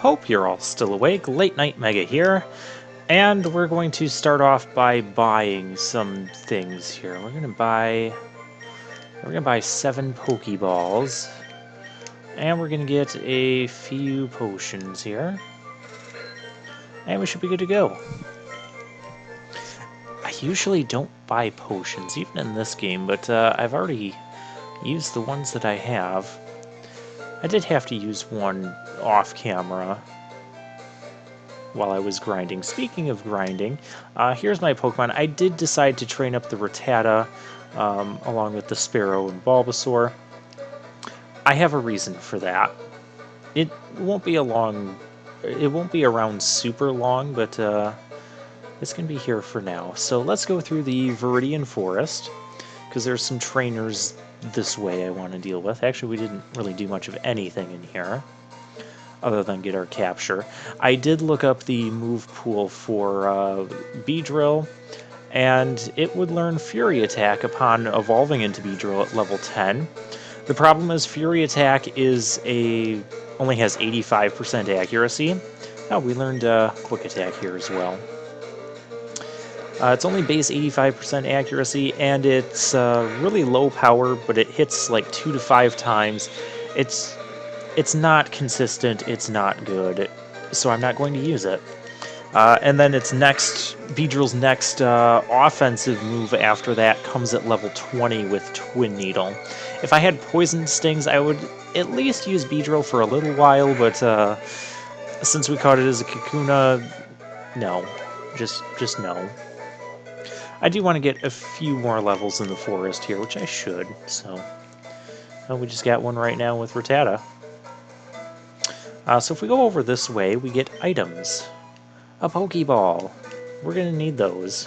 Hope you're all still awake. Late Night Mega here, and we're going to start off by buying some things here. We're gonna buy 7 Pokeballs, and we're gonna get a few potions here, and we should be good to go. I usually don't buy potions, even in this game, but I've already used the ones that I have. I did have to use one off camera while I was grinding. Speaking of grinding, here's my Pokemon. I did decide to train up the Rattata along with the Sparrow and Bulbasaur. I have a reason for that. It won't be around super long, but it's gonna be here for now. So let's go through the Viridian Forest, because there's some trainers this way I want to deal with. Actually, we didn't really do much of anything in here other than get our capture. I did look up the move pool for Beedrill, and it would learn Fury Attack upon evolving into Beedrill at level 10. The problem is Fury Attack only has 85% accuracy. Oh, we learned Quick Attack here as well. It's only base 85% accuracy, and it's really low power, but it hits like 2 to 5 times. It's not consistent, it's not good, so I'm not going to use it. And then Beedrill's next offensive move after that comes at level 20 with Twin Needle. If I had Poison Stings, I would at least use Beedrill for a little while, but since we caught it as a Kakuna, no. Just no. I do want to get a few more levels in the forest here, which I should, so... Oh, we just got one right now with Rattata. So if we go over this way, we get items. A Pokeball. We're going to need those.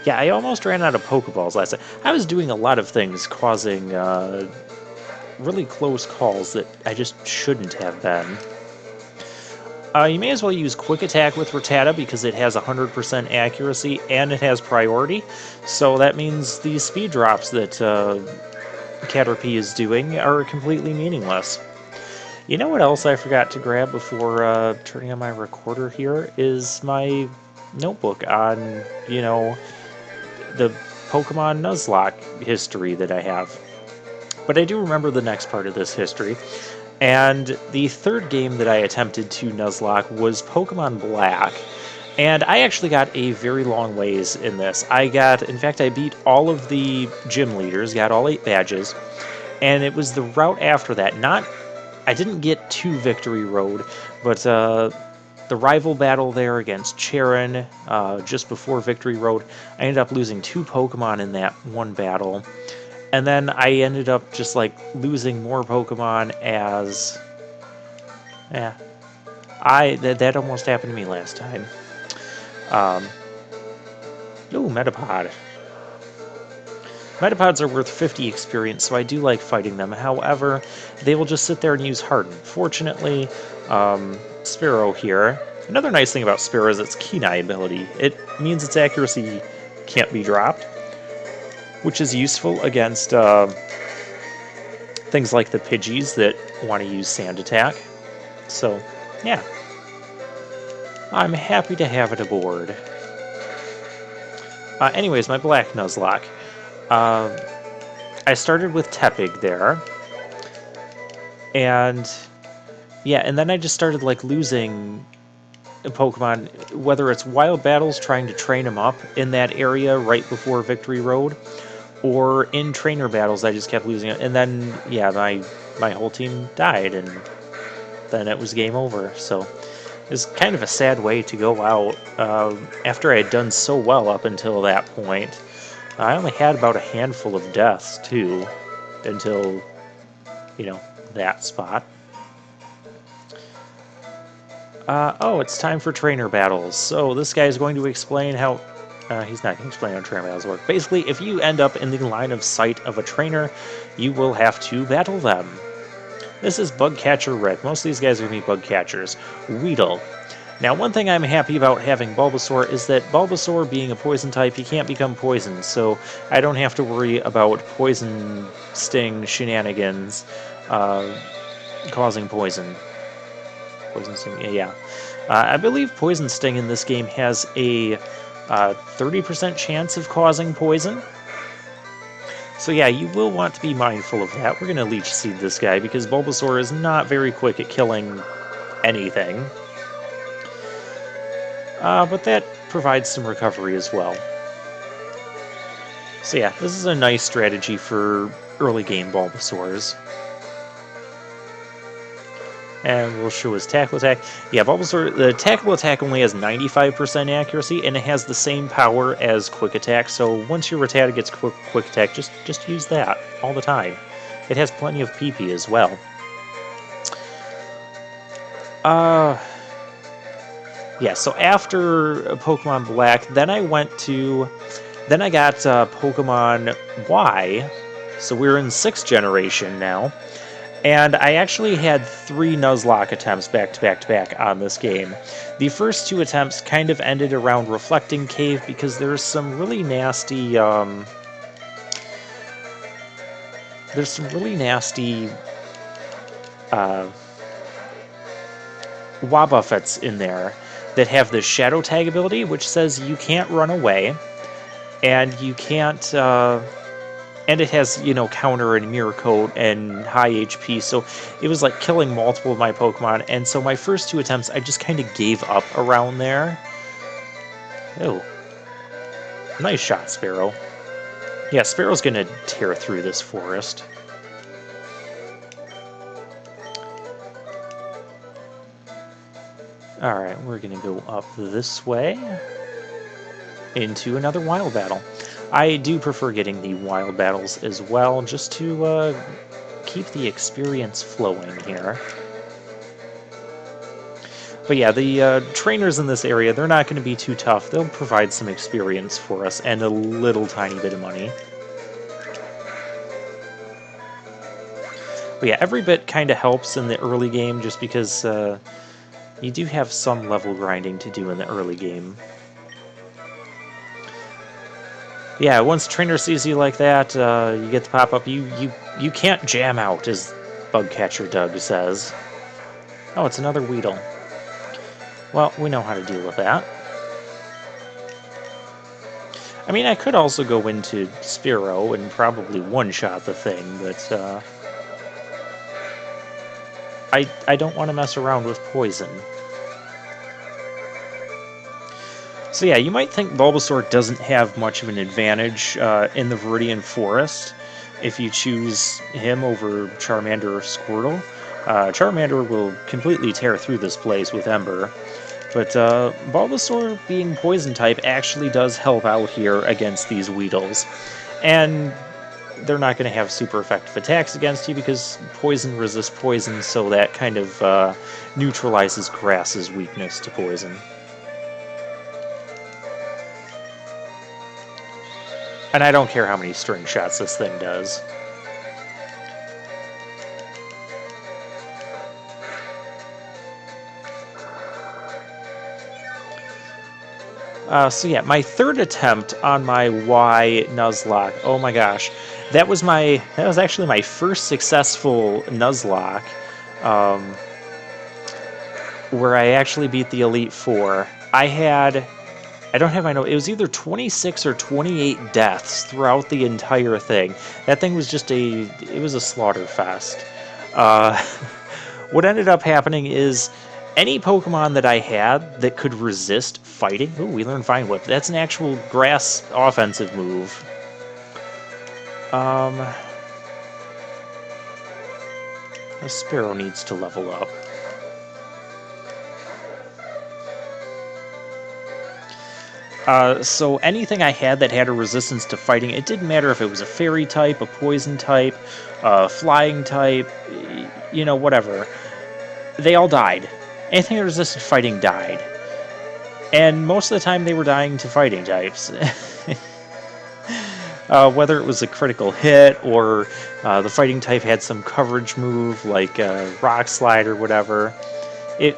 Yeah, I almost ran out of Pokeballs last time. I was doing a lot of things causing really close calls that I just shouldn't have been. You may as well use Quick Attack with Rattata because it has 100% accuracy and it has priority. So that means the speed drops that Caterpie is doing are completely meaningless. You know what else I forgot to grab before turning on my recorder here is my notebook on, the Pokemon Nuzlocke history that I have. But I do remember the next part of this history. And the third game that I attempted to Nuzlocke was Pokemon Black. And I actually got a very long ways in this. In fact, I beat all of the gym leaders, got all 8 badges. And it was the route after that. I didn't get to Victory Road, but the rival battle there against Charon, just before Victory Road, I ended up losing 2 Pokemon in that one battle. And then I ended up just, losing more Pokemon as... Yeah. That almost happened to me last time. Ooh, Metapod. Metapods are worth 50 experience, so I do like fighting them. However, they will just sit there and use Harden. Fortunately, Sparrow here... Another nice thing about Sparrow is its Keen-Eye ability. It means its accuracy can't be dropped, which is useful against things like the Pidgeys that want to use Sand Attack. So, yeah. I'm happy to have it aboard. Anyways, my Black Nuzlocke. I started with Tepig there. And, yeah, and then I just started, losing Pokemon, whether it's wild battles trying to train them up in that area right before Victory Road, or in trainer battles, I just kept losing it. And then, yeah, my whole team died, and then it was game over. So it's kind of a sad way to go out after I had done so well up until that point. I only had about a handful of deaths, too, until, that spot. Oh, it's time for trainer battles. So this guy is going to explain how... he's not going to explain how trainer battles work. Basically, if you end up in the line of sight of a trainer, you will have to battle them. This is Bug Catcher Rick. Most of these guys are going to be Bug Catchers. Weedle. Now, one thing I'm happy about having Bulbasaur is that Bulbasaur, being a poison type, he can't become poisoned, so I don't have to worry about poison sting shenanigans causing poison. Poison Sting, yeah. I believe Poison Sting in this game has a 30% chance of causing poison. So yeah, you will want to be mindful of that. We're going to Leech Seed this guy because Bulbasaur is not very quick at killing anything. But that provides some recovery as well. So yeah, this is a nice strategy for early game Bulbasaurs. And we'll show his tackle attack. Yeah, Bulbasaur, the tackle attack only has 95% accuracy, and it has the same power as quick attack, so once your Rattata gets quick attack, just use that all the time. It has plenty of PP as well. Yeah, so after Pokemon Black, then I got Pokemon Y, so we're in 6th generation now. And I actually had 3 Nuzlocke attempts back to back on this game. The first 2 attempts kind of ended around Reflecting Cave because there's some really nasty, Wobbuffets in there that have the Shadow Tag ability, which says you can't run away, and you can't, and it has, you know, counter and mirror coat and high HP, so it was like killing multiple of my Pokemon, and so my first 2 attempts, I just kind of gave up around there. Oh. Nice shot, Sparrow. Yeah, Sparrow's gonna tear through this forest. Alright, we're gonna go up this way into another wild battle. I do prefer getting the wild battles as well, just to keep the experience flowing here. But yeah, the trainers in this area, they're not going to be too tough. They'll provide some experience for us and a little tiny bit of money. But yeah, every bit kind of helps in the early game just because you do have some level grinding to do in the early game. Yeah, once trainer sees you like that, you get the pop-up. You can't jam out, as Bugcatcher Doug says. Oh, it's another Weedle. Well, we know how to deal with that. I mean, I could also go into Spearow and probably one-shot the thing, but I don't want to mess around with poison. So yeah, you might think Bulbasaur doesn't have much of an advantage in the Viridian Forest if you choose him over Charmander or Squirtle. Charmander will completely tear through this place with Ember, but Bulbasaur being Poison-type actually does help out here against these Weedles. And they're not going to have super effective attacks against you because Poison resists Poison, so that kind of neutralizes Grass's weakness to Poison. And I don't care how many string shots this thing does. So yeah, my 3rd attempt on my Y Nuzlocke. Oh my gosh, that was actually my first successful Nuzlocke, where I actually beat the Elite Four. I don't have my note. It was either 26 or 28 deaths throughout the entire thing. That thing was just it was a slaughter fest. What ended up happening is any Pokemon that I had that could resist fighting... Ooh, we learned Vine Whip. That's an actual grass offensive move. The Sparrow needs to level up. So anything I had that had a resistance to fighting, it didn't matter if it was a fairy type, a poison type, a flying type, you know, whatever. They all died. Anything that resisted fighting died. And most of the time they were dying to fighting types. Whether it was a critical hit or the fighting type had some coverage move like Rock Slide or whatever. It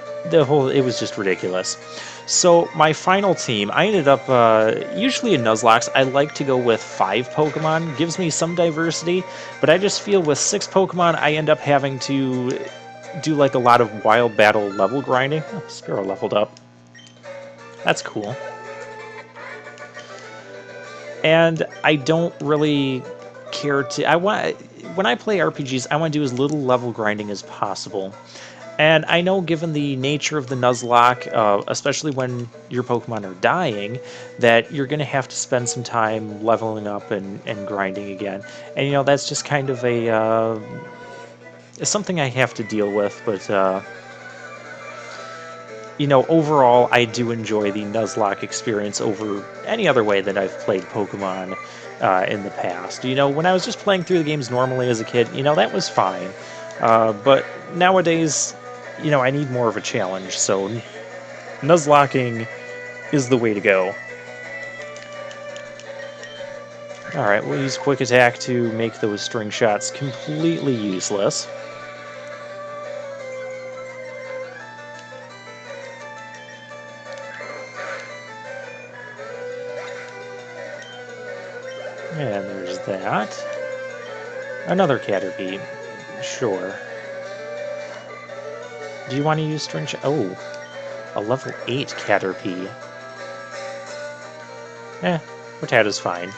was just ridiculous. So my final team, I ended up, usually in Nuzlocke, I like to go with 5 Pokemon. Gives me some diversity, but I just feel with 6 Pokemon, I end up having to do like a lot of wild battle level grinding. Oh, Sparrow leveled up. That's cool. And I don't really care to... when I play RPGs, I want to do as little level grinding as possible. And I know given the nature of the Nuzlocke, especially when your Pokemon are dying, that you're going to have to spend some time leveling up and grinding again. And, you know, that's just kind of a... it's something I have to deal with, but... you know, overall, I do enjoy the Nuzlocke experience over any other way that I've played Pokemon in the past. You know, when I was just playing through the games normally as a kid, you know, that was fine. But nowadays, you know, I need more of a challenge, so Nuzlocking is the way to go. Alright, we'll use Quick Attack to make those string shots completely useless. And there's that. Another Caterpie. Sure. Do you want to use string shot? Oh, a level 8 Caterpie. Rattata's fine.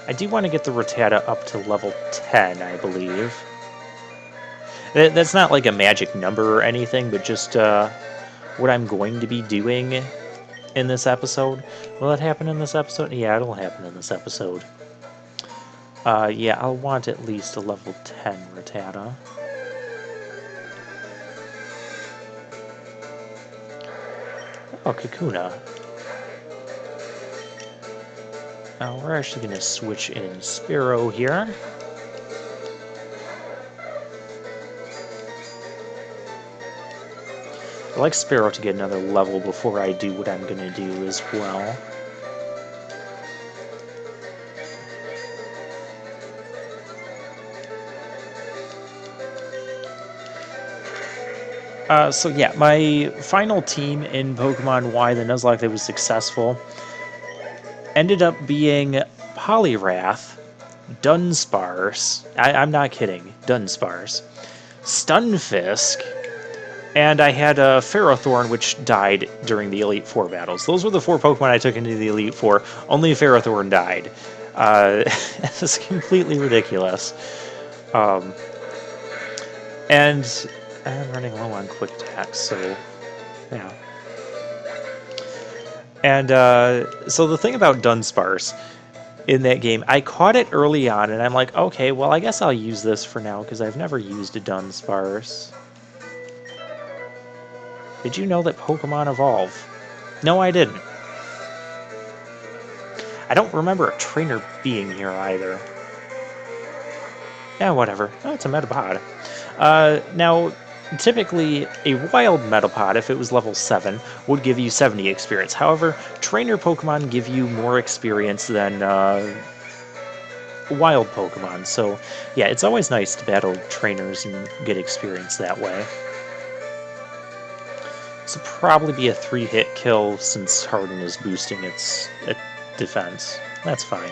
I do want to get the Rattata up to level 10, I believe. That's not like a magic number or anything, but just what I'm going to be doing in this episode. Will that happen in this episode? Yeah, it'll happen in this episode. Yeah, I'll want at least a level 10 Rattata. Oh, Kakuna. Now, we're actually going to switch in Sparrow here. I like Sparrow to get another level before I do what I'm going to do as well. So yeah, my final team in Pokemon Y, the Nuzlocke that was successful, ended up being Poliwrath, Dunsparce, I'm not kidding, Dunsparce, Stunfisk, and I had a Ferrothorn, which died during the Elite Four battles. Those were the 4 Pokemon I took into the Elite Four. Only Ferrothorn died. It's completely ridiculous. And I'm running low on Quick Attack, so yeah. And so the thing about Dunsparce in that game, I caught it early on, and I'm like, okay, well, I guess I'll use this for now, because I've never used a Dunsparce. Did you know that Pokemon evolve? No, I didn't. I don't remember a trainer being here either. Yeah, whatever. Oh, it's a Metapod. Now, typically, a wild Metapod, if it was level 7, would give you 70 experience. However, trainer Pokemon give you more experience than wild Pokemon. So, yeah, it's always nice to battle trainers and get experience that way. This will probably be a 3-hit kill since Harden is boosting its defense. That's fine.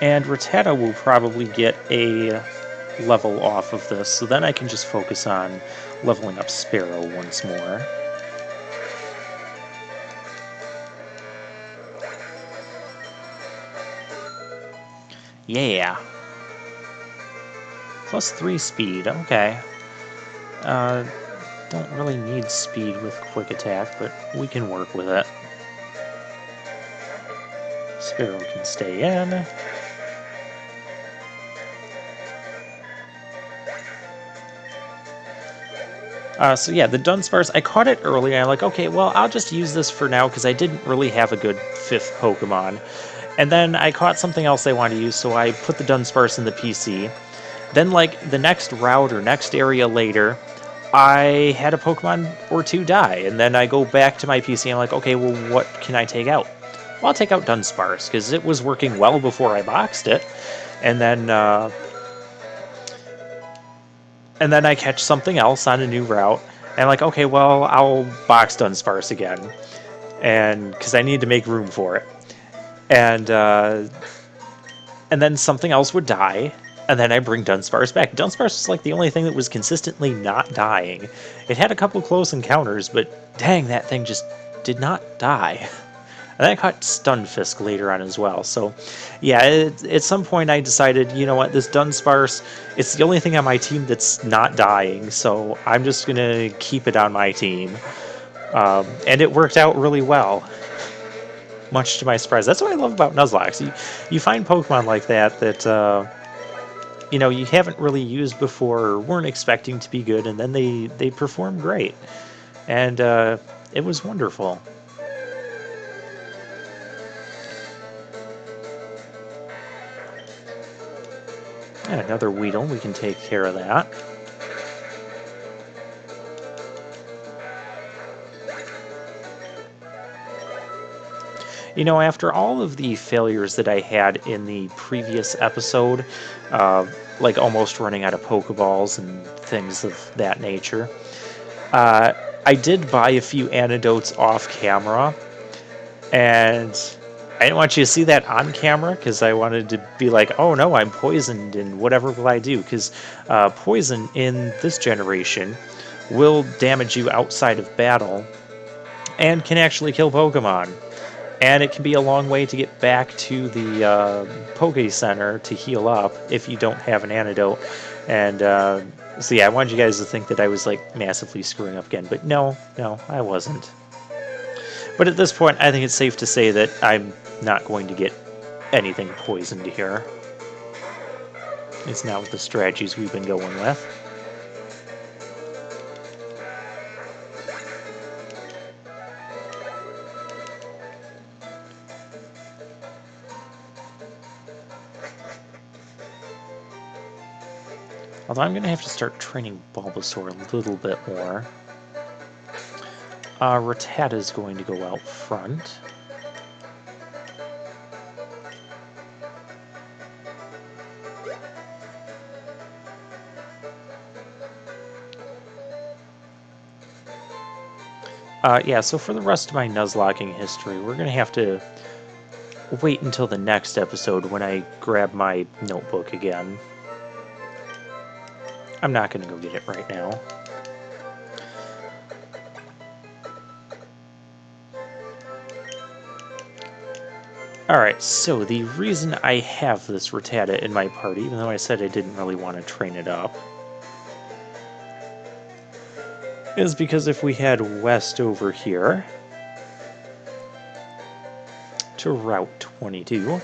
And Rattata will probably get a level off of this, so then I can just focus on leveling up Sparrow once more. Yeah! Plus 3 speed, okay. Don't really need speed with Quick Attack, but we can work with it. Sparrow can stay in. So yeah, the Dunsparce, I caught it early, and I'm like, okay, well, I'll just use this for now, because I didn't really have a good 5th Pokemon. And then I caught something else I wanted to use, so I put the Dunsparce in the PC. Then, like, the next route or next area later, I had a Pokemon or 2 die, and then I go back to my PC and I'm like, okay, well, what can I take out? Well, I'll take out Dunsparce, because it was working well before I boxed it, and then I catch something else on a new route, and I'm like, okay, well, I'll box Dunsparce again, and because I need to make room for it, and then something else would die, And then I bring Dunsparce back. Dunsparce was like the only thing that was consistently not dying. It had a couple close encounters, but dang, that thing just did not die. And I caught Stunfisk later on as well. So, yeah, at some point I decided, you know what, this Dunsparce, it's the only thing on my team that's not dying, so I'm just going to keep it on my team. And it worked out really well, much to my surprise. That's what I love about Nuzlocke. You find Pokemon like that you know, you haven't really used before or weren't expecting to be good, and then they perform great. And it was wonderful. And another Weedle, we can take care of that. You know, after all of the failures that I had in the previous episode, like almost running out of Pokeballs and things of that nature, I did buy a few antidotes off camera, and I didn't want you to see that on camera because I wanted to be like, oh no, I'm poisoned and whatever will I do? Because poison in this generation will damage you outside of battle and can actually kill Pokemon. And it can be a long way to get back to the Poke Center to heal up if you don't have an antidote. And so yeah, I wanted you guys to think that I was like massively screwing up again, but no, I wasn't. But at this point, I think it's safe to say that I'm not going to get anything poisoned here. It's not with the strategies we've been going with. Although I'm going to have to start training Bulbasaur a little bit more. Rattata is going to go out front. Yeah, so for the rest of my Nuzlocking history, we're going to have to wait until the next episode when I grab my notebook again. I'm not going to go get it right now. Alright, so the reason I have this Rattata in my party, even though I said I didn't really want to train it up, is because if we head west over here to Route 22,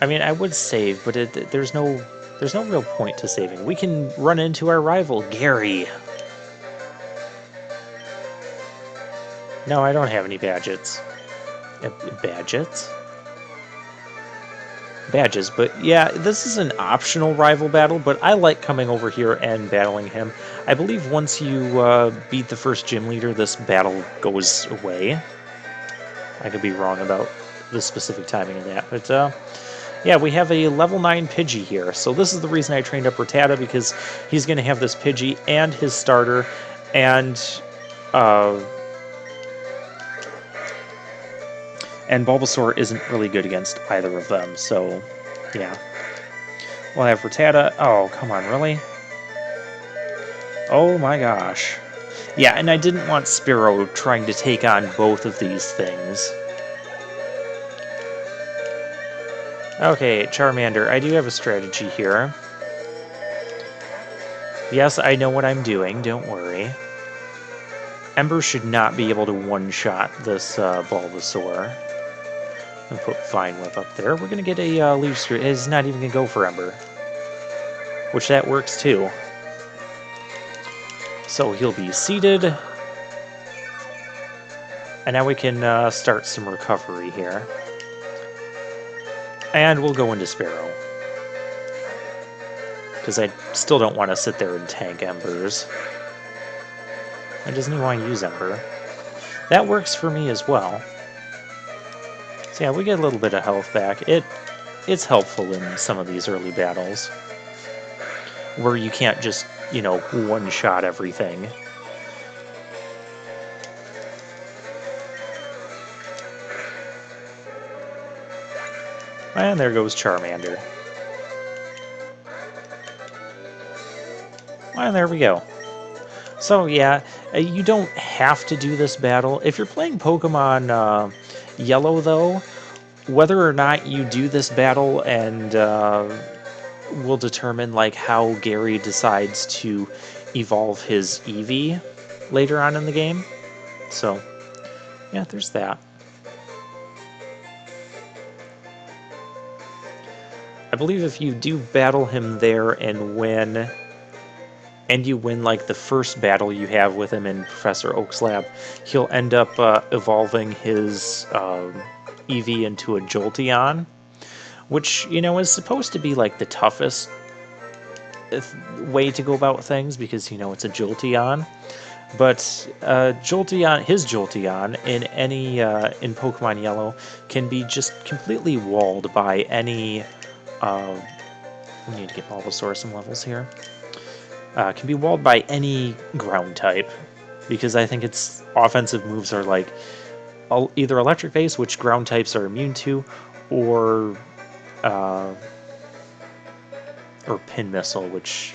I mean, I would save, but there's no real point to saving. We can run into our rival, Gary. No, I don't have any badges. Badges? Badges, but yeah, this is an optional rival battle, but I like coming over here and battling him. I believe once you beat the first gym leader, this battle goes away. I could be wrong about the specific timing of that, but yeah, we have a level 9 Pidgey here, so this is the reason I trained up Rattata, because he's going to have this Pidgey and his starter, and Bulbasaur isn't really good against either of them, so yeah. We'll have Rattata. Oh, come on, really? Oh my gosh. Yeah, and I didn't want Spearow trying to take on both of these things. Okay, Charmander, I do have a strategy here. Yes, I know what I'm doing, don't worry. Ember should not be able to one-shot this Bulbasaur. And put Vine Whip up there. We're going to get a Leaf Screw. It's not even going to go for Ember. Which that works too. So he'll be seated. And now we can start some recovery here. And we'll go into Spearow. Because I still don't want to sit there and tank Embers. Why doesn't he want to use Ember? That works for me as well. So yeah, we get a little bit of health back. It's helpful in some of these early battles. Where you can't just, you know, one-shot everything. And there goes Charmander. And there we go. So yeah, you don't have to do this battle. If you're playing Pokemon Yellow, though, whether or not you do this battle and will determine like how Gary decides to evolve his Eevee later on in the game. So yeah, there's that. I believe if you do battle him there and win, and you win like the first battle you have with him in Professor Oak's lab, he'll end up evolving his Eevee into a Jolteon, which, you know, is supposed to be like the toughest way to go about things because, you know, it's a Jolteon. But Jolteon, his Jolteon in any in Pokemon Yellow can be just completely walled by any. We need to get Bulbasaur some levels here. Can be walled by any ground type because I think its offensive moves are like either electric base, which ground types are immune to, or pin missile, which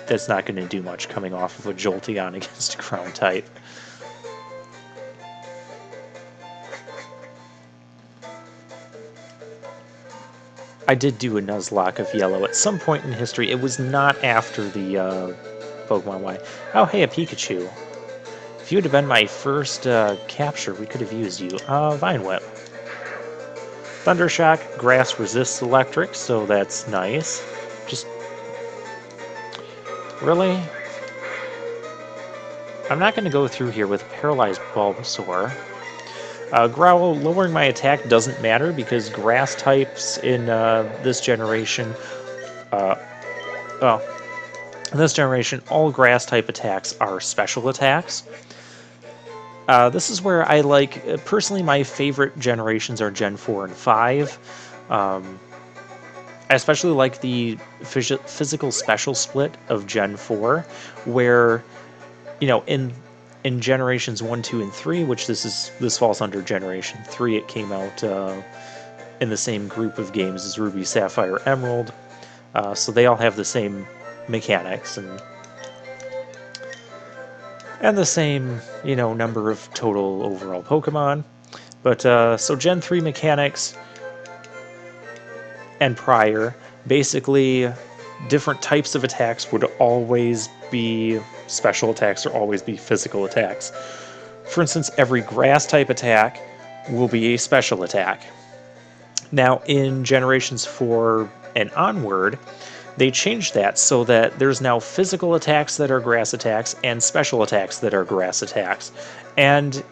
that's not going to do much coming off of a Jolteon against a ground type. I did do a Nuzlocke of Yellow at some point in history. It was not after the Pokemon Y. Oh, hey, a Pikachu. If you would have been my first capture, we could have used you. Vine Whip. Thundershock. Grass resists electric, so that's nice. Just... Really? I'm not going to go through here with Paralyzed Bulbasaur. Growl, lowering my attack doesn't matter because grass types in this generation, well, in this generation, all grass type attacks are special attacks. This is where I like, personally, my favorite generations are Gen 4 and 5. I especially like the physical special split of Gen 4, where, you know, in generations 1, 2, and 3, which this falls under generation 3, it came out in the same group of games as Ruby, Sapphire, Emerald, so they all have the same mechanics and the same, you know, number of total overall Pokemon. But so Gen 3 mechanics and prior, basically different types of attacks would always be special attacks or always be physical attacks. For instance, every grass type attack will be a special attack. Now, in generations 4 and onward, they changed that so that there's now physical attacks that are grass attacks and special attacks that are grass attacks. And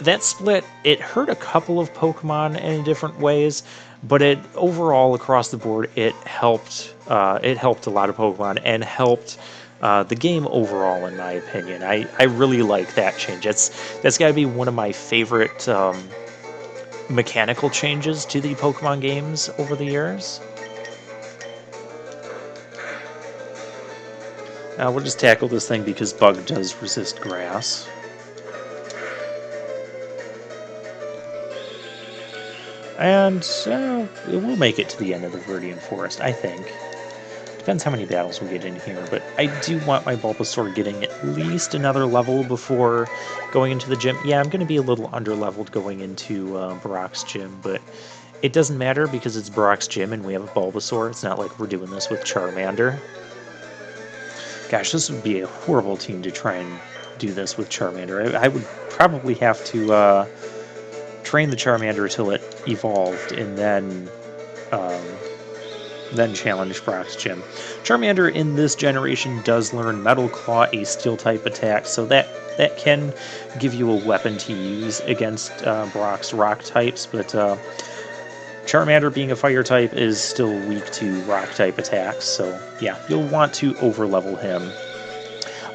that split, it hurt a couple of Pokemon in different ways, but it overall across the board it helped a lot of Pokemon and helped the game overall, in my opinion. I really like that change. That's got to be one of my favorite mechanical changes to the Pokemon games over the years. We'll just tackle this thing because Bug does resist grass. And it will make it to the end of the Viridian Forest, I think. Depends how many battles we get in here, but I do want my Bulbasaur getting at least another level before going into the gym. Yeah, I'm going to be a little under-leveled going into Brock's gym, but it doesn't matter because it's Brock's gym and we have a Bulbasaur. It's not like we're doing this with Charmander. Gosh, this would be a horrible team to try and do this with Charmander. I would probably have to train the Charmander till it evolved and then challenge Brock's gym. Charmander in this generation does learn Metal Claw, a Steel-type attack, so that can give you a weapon to use against Brock's rock types, but Charmander being a fire type is still weak to rock type attacks, so yeah, you'll want to overlevel him.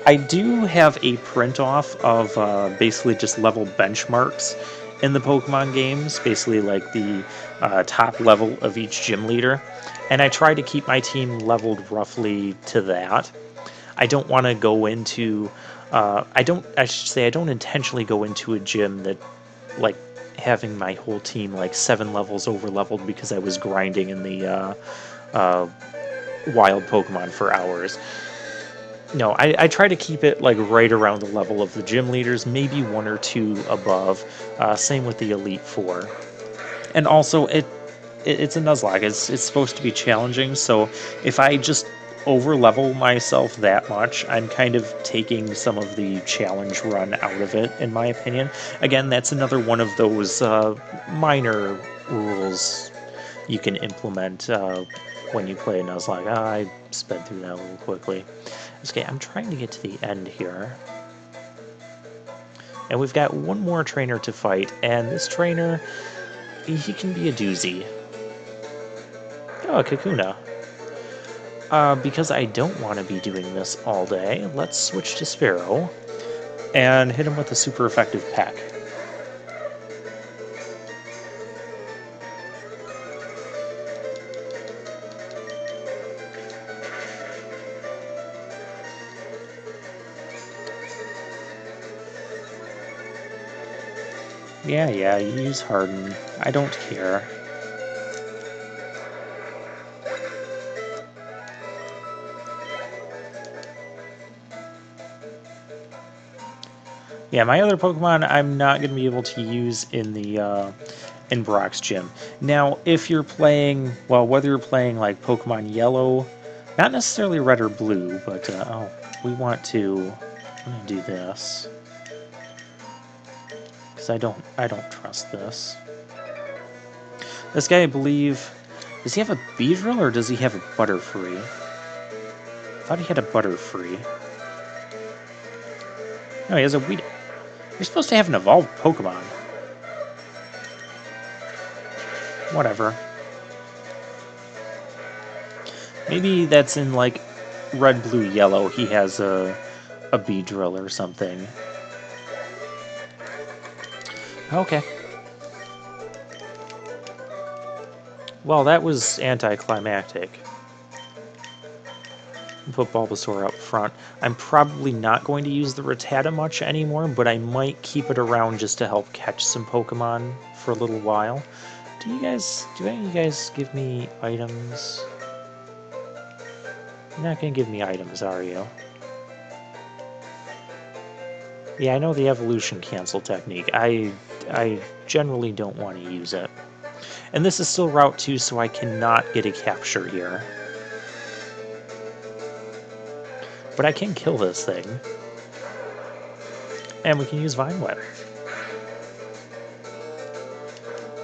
I do have a print off of basically just level benchmarks in the Pokemon games, basically like the top level of each gym leader, and I try to keep my team leveled roughly to that. I don't want to go into I don't intentionally go into a gym that like having my whole team like 7 levels over leveled because I was grinding in the wild Pokemon for hours. No, I try to keep it like right around the level of the gym leaders, maybe 1 or 2 above. Same with the Elite Four. And also, it's a Nuzlocke. It's supposed to be challenging, so if I just over-level myself that much, I'm kind of taking some of the challenge run out of it, in my opinion. Again, that's another one of those minor rules you can implement when you play a Nuzlocke. I sped through that a little quickly. Okay, I'm trying to get to the end here. And we've got one more trainer to fight, and this trainer, he can be a doozy. Oh, a Kakuna. Because I don't want to be doing this all day, let's switch to Sparrow and hit him with a super effective peck. Yeah, you use Harden. I don't care. Yeah, my other Pokemon I'm not going to be able to use in the in Brock's gym. Now, if you're playing, well, whether you're playing like Pokemon Yellow, not necessarily Red or Blue, but oh, we want to. I'm going to do this because I don't trust this. This guy, I believe, does he have a Beedrill or does he have a Butterfree? I thought he had a Butterfree. No, he has a Weed. You're supposed to have an evolved Pokemon. Whatever. Maybe that's in, like, Red, Blue, Yellow. He has a Beedrill or something. Okay. Well, that was anticlimactic. Put Bulbasaur up front. I'm probably not going to use the Rattata much anymore, but I might keep it around just to help catch some Pokemon for a little while. Do any of you guys give me items? You're not going to give me items, are you? Yeah, I know the evolution cancel technique. I generally don't want to use it. And this is still Route 2, so I cannot get a capture here. But I can kill this thing. And we can use Vine Whip.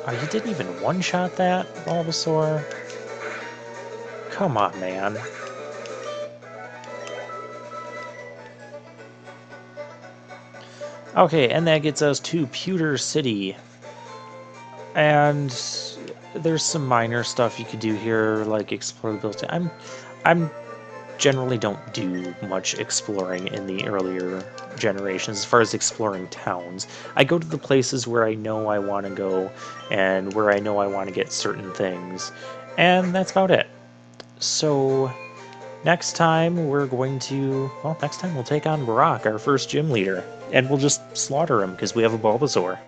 Oh, you didn't even one-shot that, Bulbasaur? Come on, man. Okay, and that gets us to Pewter City. And there's some minor stuff you could do here, like explore the building. I'm generally don't do much exploring in the earlier generations as far as exploring towns. I go to the places where I know I want to go and where I know I want to get certain things, and that's about it. So next time we're going to, well, next time we'll take on Brock, our first gym leader, and we'll just slaughter him because we have a Bulbasaur.